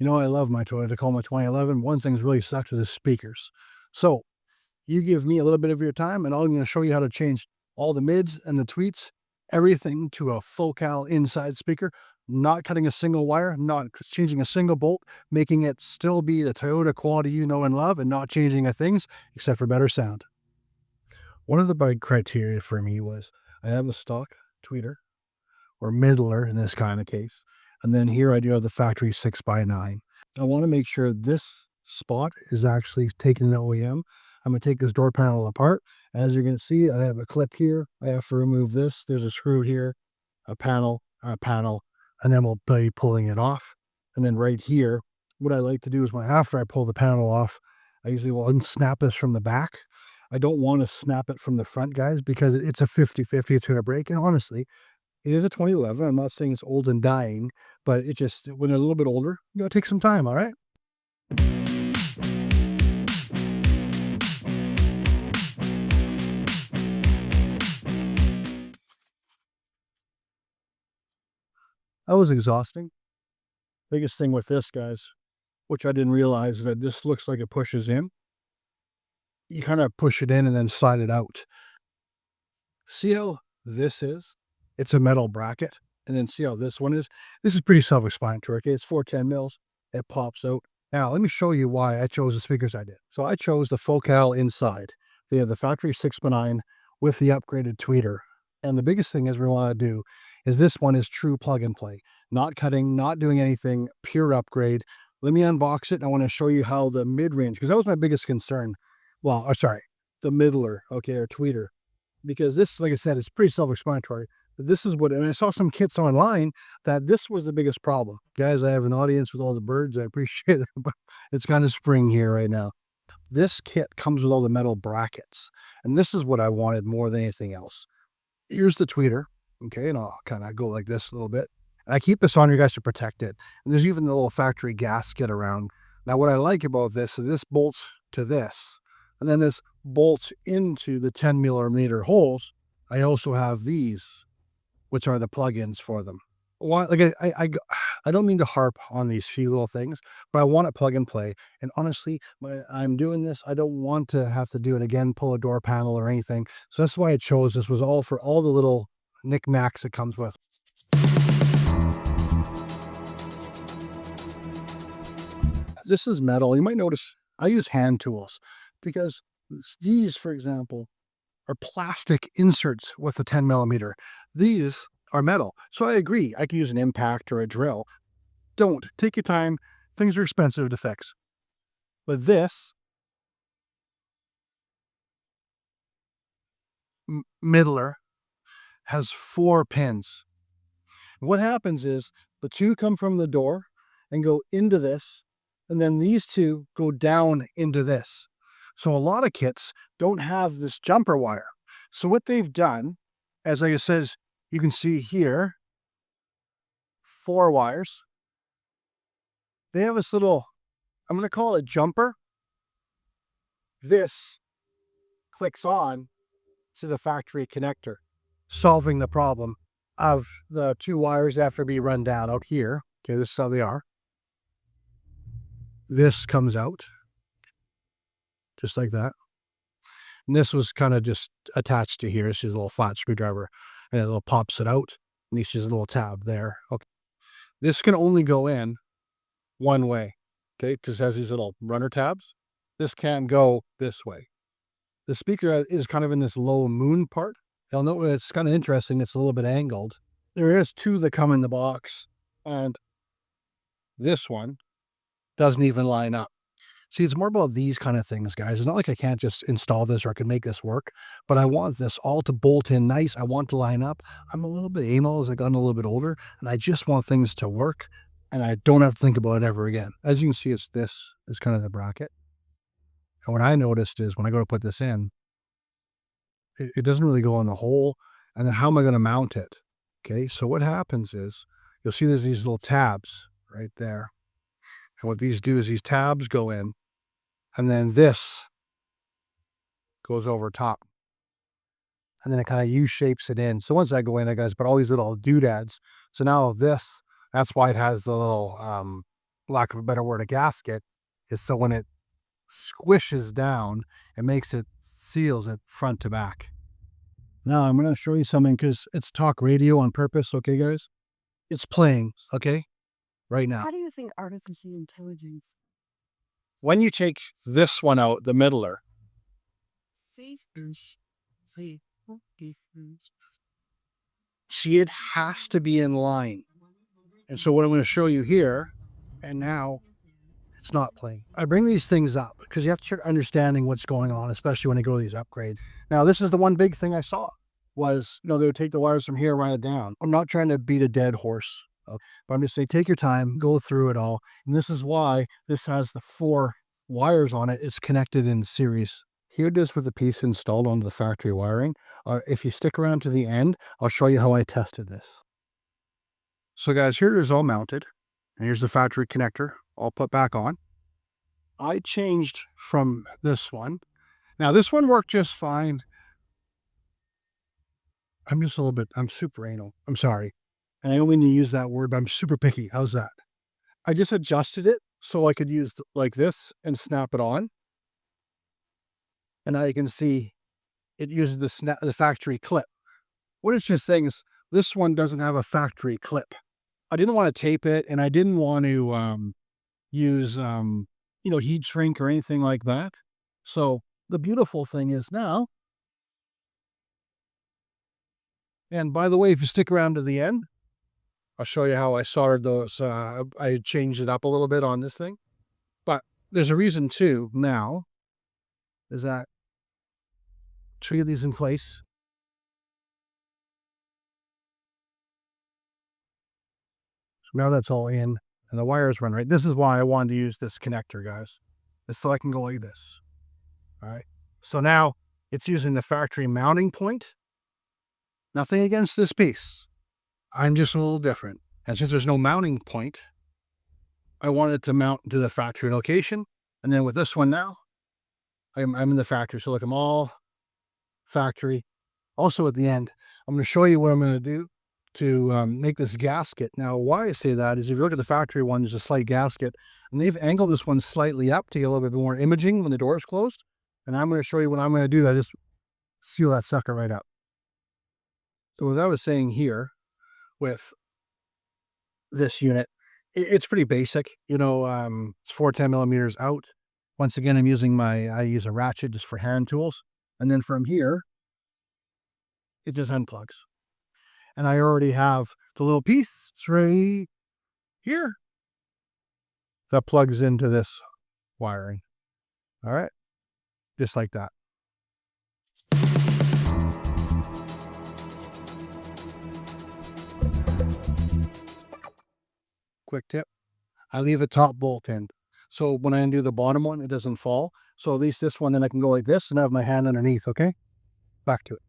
You know, I love my Toyota Tacoma 2011. One thing's really sucked is the speakers. So you give me a little bit of your time and I'm going to show you how to change all the mids and the tweets, everything to a focal inside speaker, not cutting a single wire, not changing a single bolt, making it still be the Toyota quality you know and love and not changing a things except for better sound. One of the big criteria for me was I have a stock tweeter or middler in this kind of case. And then here I do have the factory 6x9. I want to make sure this spot is actually taken in OEM. I'm going to take this door panel apart. As you're going to see, I have a clip here. I have to remove this. There's a screw here, a panel, and then we'll be pulling it off. And then right here, what I like to do is after I pull the panel off, I usually will unsnap this from the back. I don't want to snap it from the front, guys, because it's a 50-50. It's going to break. And honestly, it is a 2011. I'm not saying it's old and dying, but it just, when they're a little bit older, you gotta take some time, all right? That was exhausting. Biggest thing with this, guys, which I didn't realize, is that this looks like it pushes in. You kind of push it in and then slide it out. See how this is? It's a metal bracket. And then see how this one is? This is pretty self-explanatory. Okay, it's 410 mils. It pops out. Now, let me show you why I chose the speakers I did. So I chose the focal inside. They have the factory 6x9 with the upgraded tweeter. And the biggest thing is we want to do is this one is true plug and play. Not cutting, not doing anything, pure upgrade. Let me unbox it. And I want to show you how the mid-range, because that was my biggest concern. Well, sorry, the middler, okay, or tweeter. Because this, like I said, is pretty self-explanatory. This is what, and I saw some kits online that this was the biggest problem. Guys, I have an audience with all the birds. I appreciate it, but it's kind of spring here right now. This kit comes with all the metal brackets, and this is what I wanted more than anything else. Here's the tweeter, okay, and I'll kind of go like this a little bit. And I keep this on you guys to protect it. And there's even the little factory gasket around. Now, what I like about this is this bolts to this, and then this bolts into the 10 millimeter holes. I also have these, which are the plugins for them. Why, like I don't mean to harp on these few little things, but I want to plug and play. And honestly, when I'm doing this, I don't want to have to do it again, pull a door panel or anything. So that's why I chose this. Was all for all the little knickknacks it comes with. This is metal. You might notice I use hand tools because these, for example, are plastic inserts with the 10 millimeter. These are metal. So I agree. I can use an impact or a drill. Don't. Take your time. Things are expensive to fix. But this middler has 4 pins. What happens is the 2 come from the door and go into this, and then these 2 go down into this. So a lot of kits don't have this jumper wire. So what they've done, as I said, you can see here, 4 wires. They have this little, I'm going to call it jumper. This clicks on to the factory connector, solving the problem of the 2 wires have to be run down out here. Okay, this is how they are. This comes out just like that. And this was kind of just attached to here. This is a little flat screwdriver, and it little pops it out. And this is a little tab there. Okay. This can only go in one way, okay, because it has these little runner tabs. This can't go this way. The speaker is kind of in this low moon part. You'll note it's kind of interesting. It's a little bit angled. There is 2 that come in the box, and this one doesn't even line up. See, it's more about these kind of things, guys. It's not like I can't just install this or I can make this work, but I want this all to bolt in nice. I want to line up. I'm a little bit anal as I've gotten a little bit older, and I just want things to work, and I don't have to think about it ever again. As you can see, this is kind of the bracket. And what I noticed is when I go to put this in, it doesn't really go in the hole. And then how am I going to mount it? Okay, so what happens is you'll see there's these little tabs right there. And what these do is these tabs go in, and then this goes over top. And then it kind of U-shapes it in. So once I go in, I guys put all these little doodads. So now this, that's why it has the little lack of a better word, a gasket, is so when it squishes down, it makes it, seals it front to back. Now I'm going to show you something because it's talk radio on purpose. Okay, guys? It's playing, okay? Right now. How do you think artificial intelligence? When you take this one out, the middler, see, it has to be in line. And so what I'm going to show you here, and now it's not playing. I bring these things up because you have to start understanding what's going on, especially when they go to these upgrades. Now, this is the one big thing I saw was, they would take the wires from here, run it down. I'm not trying to beat a dead horse, but I'm just saying, take your time, go through it all. And this is why this has the 4 wires on it. It's connected in series. Here it is with the piece installed onto the factory wiring. If you stick around to the end, I'll show you how I tested this. So guys, here it is all mounted. And here's the factory connector all put back on. I changed from this one. Now this one worked just fine. I'm super anal. I'm sorry. And I don't mean to use that word, but I'm super picky. How's that? I just adjusted it so I could use like this and snap it on. And now you can see it uses the factory clip. What it's just saying is this one doesn't have a factory clip. I didn't want to tape it, and I didn't want to use heat shrink or anything like that. So the beautiful thing is now, and by the way, if you stick around to the end, I'll show you how I soldered those. I changed it up a little bit on this thing, but there's a reason too now, is that 3 of these in place. So now that's all in and the wires run right. This is why I wanted to use this connector, guys. This so I can go like this. All right. So now it's using the factory mounting point. Nothing against this piece. I'm just a little different. And since there's no mounting point, I wanted to mount to the factory location. And then with this one now, I'm in the factory. So like I'm all factory. Also at the end, I'm going to show you what I'm going to do to make this gasket. Now, why I say that is if you look at the factory one, there's a slight gasket, and they've angled this one slightly up to get a little bit more imaging when the door is closed. And I'm going to show you what I'm going to do. I just seal that sucker right up. So as I was saying here with this unit, it's pretty basic. It's 410 millimeters out. Once again, I use a ratchet just for hand tools. And then from here, it just unplugs. And I already have the little piece right here that plugs into this wiring. All right. Just like that. Quick tip. I leave the top bolt in. So when I undo the bottom one, it doesn't fall. So at least this one, then I can go like this and have my hand underneath, okay? Back to it.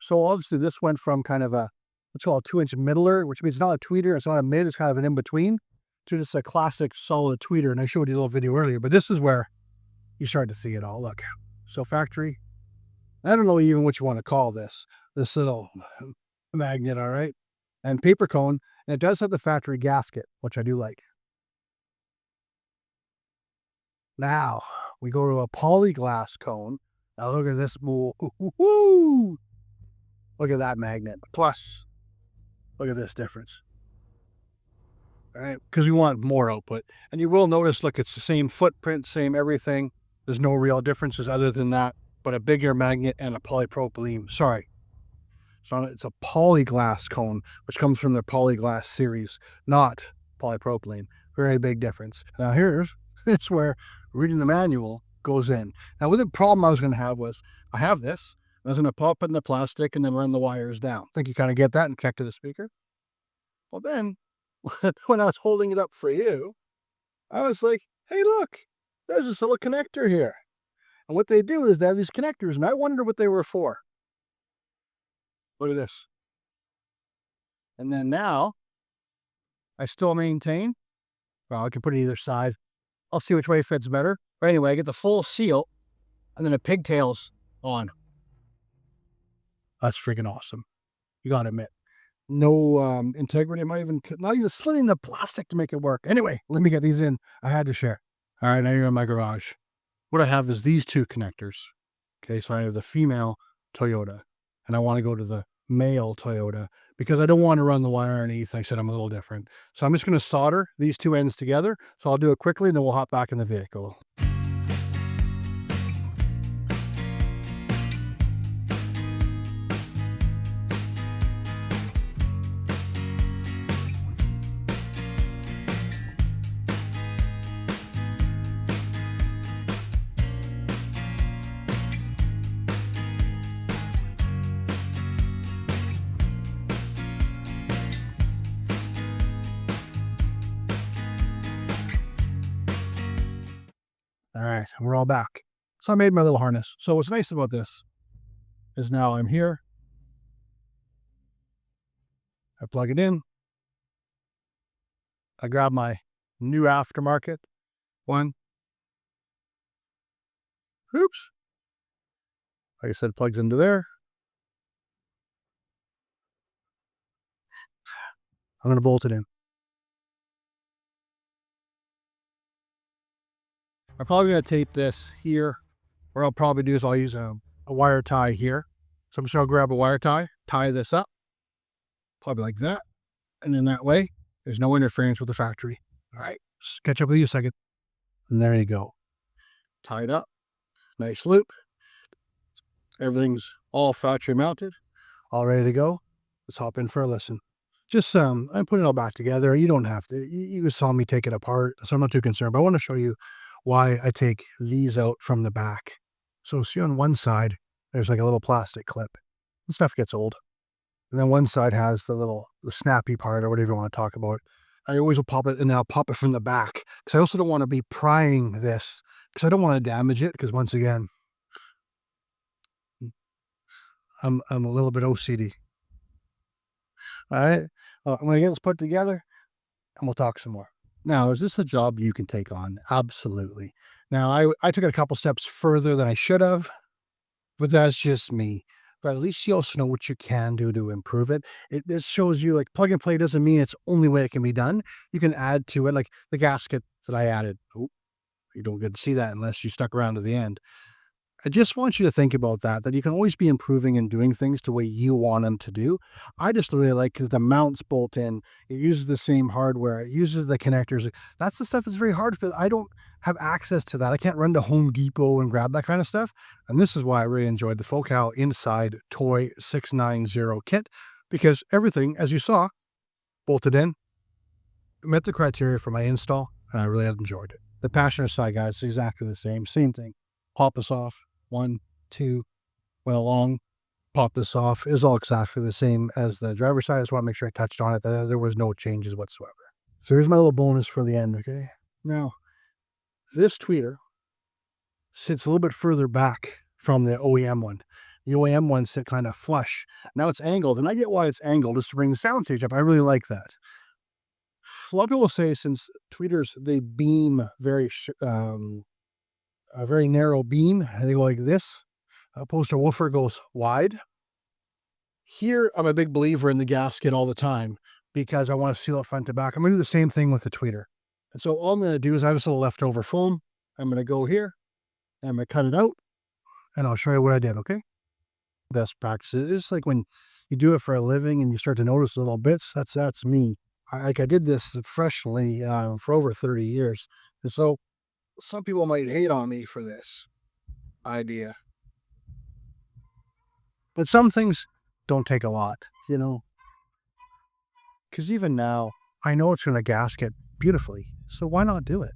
So obviously this went from kind of a, what's called a 2-inch middler, which means it's not a tweeter, it's not a mid, it's kind of an in-between, to just a classic solid tweeter. And I showed you a little video earlier, but this is where you start to see it all. Look, so factory, I don't know even what you want to call this little magnet, all right? And paper cone, and it does have the factory gasket, which I do like. Now, we go to a polyglass cone. Now look at this mool. Look at that magnet. Plus, look at this difference. All right, because we want more output. And you will notice, look, it's the same footprint, same everything. There's no real differences other than that, but a bigger magnet and a polypropylene. Sorry. It's a polyglass cone, which comes from the polyglass series, not polypropylene. Very big difference. Now it's where reading the manual goes in. Now, with the problem I was going to have was, I have this, I was going to pop it in the plastic and then run the wires down. I think you kind of get that and connect to the speaker. Well, then, when I was holding it up for you, I was like, hey, look, there's this little connector here. And what they do is they have these connectors, and I wonder what they were for. Look at this. And then now, I still maintain, well, I can put it either side. I'll see which way fits better. But anyway, I get the full seal, and then the pigtails on. That's freaking awesome. You gotta admit. No integrity. Not even slitting the plastic to make it work. Anyway, let me get these in. I had to share. All right, now you're in my garage. What I have is these two connectors. Okay, so I have the female Toyota, and I want to go to the male Toyota because I don't want to run the wire underneath. I said I'm a little different. So I'm just going to solder these two ends together. So I'll do it quickly and then we'll hop back in the vehicle. All right, we're all back. So I made my little harness. So what's nice about this is now I'm here. I plug it in. I grab my new aftermarket one. Oops. Like I said, plugs into there. I'm going to bolt it in. I'm probably going to tape this here. What I'll probably do is I'll use a wire tie here. So I'm just going to grab a wire tie this up, probably like that. And then that way, there's no interference with the factory. All right, just catch up with you a second. And there you go. Tied up, nice loop. Everything's all factory mounted, all ready to go. Let's hop in for a listen. Just I'm putting it all back together. You don't have to. You saw me take it apart, so I'm not too concerned. But I want to show you why I take these out from the back. So see on one side, there's like a little plastic clip. This stuff gets old. And then one side has the snappy part or whatever you want to talk about. I always will pop it and I'll pop it from the back because I also don't want to be prying this because I don't want to damage it because once again, I'm a little bit OCD. All right. I'm going to get this put together and we'll talk some more. Now, is this a job you can take on? Absolutely. Now, I took it a couple steps further than I should have, but that's just me. But at least you also know what you can do to improve it. This shows you like plug and play doesn't mean it's the only way it can be done. You can add to it, like the gasket that I added. Oh, you don't get to see that unless you stuck around to the end. I just want you to think about that you can always be improving and doing things the way you want them to do. I just really like the mounts bolt in. It uses the same hardware. It uses the connectors. That's the stuff that's very hard because I don't have access to that. I can't run to Home Depot and grab that kind of stuff. And this is why I really enjoyed the Focal Inside Toy 690 kit because everything, as you saw, bolted in, met the criteria for my install, and I really enjoyed it. The passenger side, guys, is exactly the same. Same thing. Pop this off. 1, 2, went along, pop this off. Is all exactly the same as the driver's side. I just want to make sure I touched on it, that there was no changes whatsoever. So here's my little bonus for the end, okay? Now, this tweeter sits a little bit further back from the OEM one. The OEM one sit kind of flush. Now it's angled, and I get why it's angled, just to bring the sound stage up. I really like that. A lot of people say since tweeters, they beam a very narrow beam. They go like this, opposed to woofer goes wide. Here, I'm a big believer in the gasket all the time because I want to seal it front to back. I'm going to do the same thing with the tweeter. And so all I'm going to do is I have this little leftover foam. I'm going to go here, and I'm going to cut it out, and I'll show you what I did, okay? Best practices. It's like when you do it for a living and you start to notice little bits, that's me. I did this professionally for over 30 years. And so some people might hate on me for this idea. But some things don't take a lot, because even now, I know it's going to gasket beautifully. So why not do it?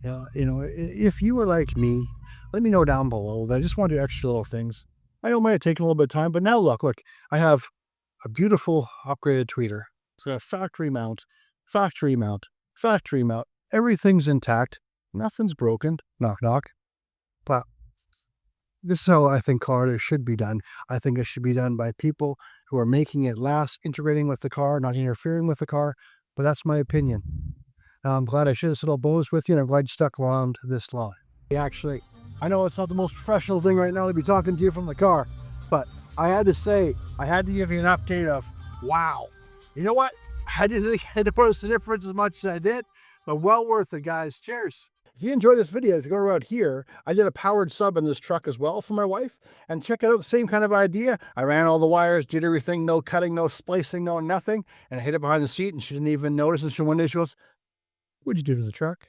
Yeah, if you were like me, let me know down below. I just want to do extra little things. I know it might have taken a little bit of time, but now look, I have a beautiful upgraded tweeter. It's got a factory mount, factory mount, factory mount. Everything's intact. Nothing's broken. Knock, knock. But this is how I think cars should be done. I think it should be done by people who are making it last, integrating with the car, not interfering with the car. But that's my opinion. Now, I'm glad I shared this little bonus with you, and I'm glad you stuck around this long. Actually, I know it's not the most professional thing right now to be talking to you from the car, but I had to say, I had to give you an update of, wow. You know what? I didn't think I had to post the difference as much as I did, but well worth it, guys. Cheers. If you enjoy this video, if you go around here, I did a powered sub in this truck as well for my wife. And check it out, the same kind of idea. I ran all the wires, did everything, no cutting, no splicing, no nothing. And I hid it behind the seat and she didn't even notice. And she one day she goes, "What'd you do to the truck?"